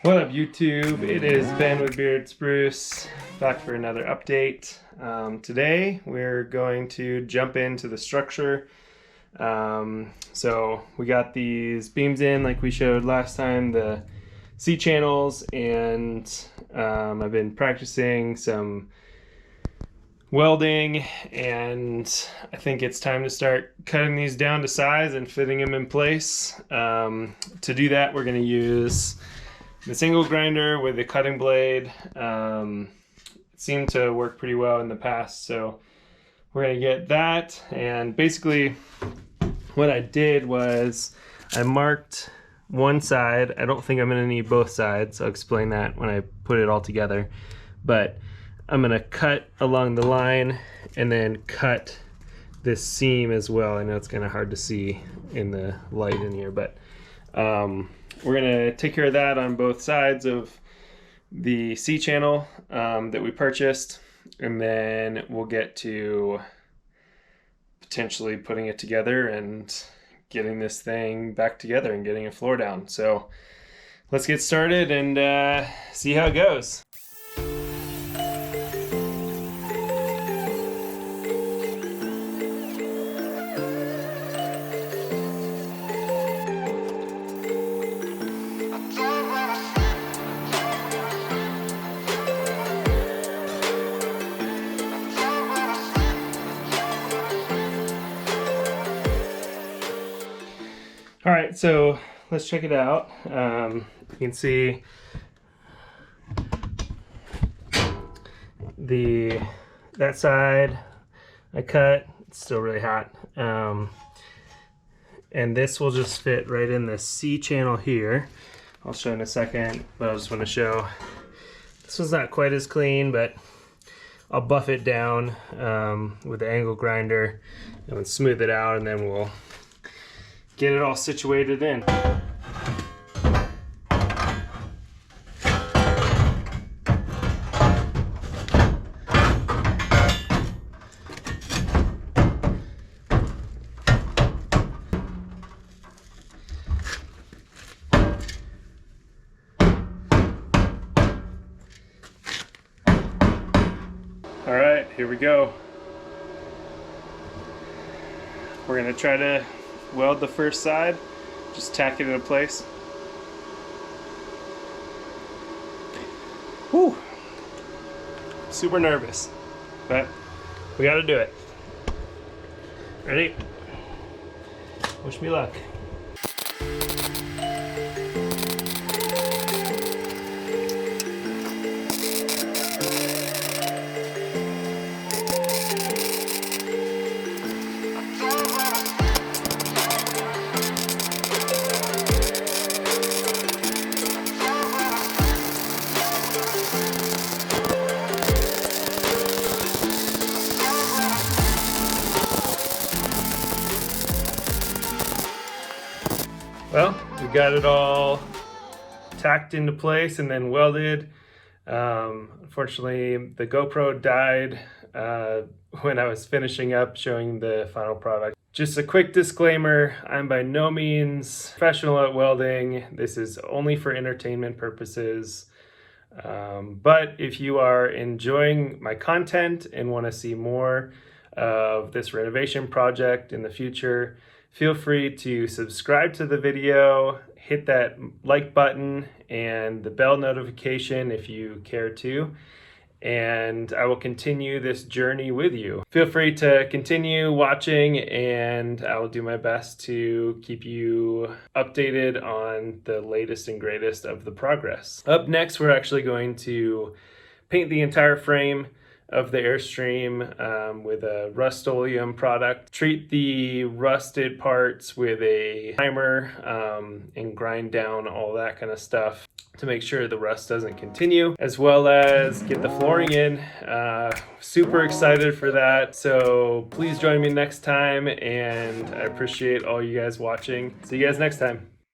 What up YouTube? It is Ben with Beard Spruce, back for another update. Today we're going to jump into the structure. So we got these beams in like we showed last time, the C-channels, and I've been practicing some welding, and I think it's time to start cutting these down to size and fitting them in place. To do that, we're going to use the single grinder with the cutting blade. It seemed to work pretty well in the past, so we're going to get that. And basically what I did was I marked one side. I don't think I'm going to need both sides. I'll explain that when I put it all together. But I'm going to cut along the line and then cut this seam as well. I know it's kind of hard to see in the light in here, but we're going to take care of that on both sides of the C-channel that we purchased, and then we'll get to potentially putting it together and getting this thing back together and getting a floor down. So let's get started and see how it goes. All right, so let's check it out. You can see that side I cut. It's still really hot. And this will just fit right in the C channel here. I'll show in a second, but I just want to show this one's not quite as clean, but I'll buff it down with the angle grinder and smooth it out, and then we'll get it all situated in. All right, here we go. We're gonna try to weld the first side, just tack it into place. Whew. Super nervous, but we gotta do it. Ready? Wish me luck. Well, we got it all tacked into place and then welded. Unfortunately, the GoPro died when I was finishing up showing the final product. Just a quick disclaimer, I'm by no means professional at welding. This is only for entertainment purposes. But if you are enjoying my content and want to see more of this renovation project in the future, feel free to subscribe to the video, hit that like button and the bell notification if you care to, and I will continue this journey with you. Feel free to continue watching, and I will do my best to keep you updated on the latest and greatest of the progress. Up next, we're actually going to paint the entire frame of the Airstream with a Rust-Oleum product. Treat the rusted parts with a primer and grind down all that kind of stuff to make sure the rust doesn't continue, as well as get the flooring in. Super excited for that. So please join me next time, and I appreciate all you guys watching. See you guys next time.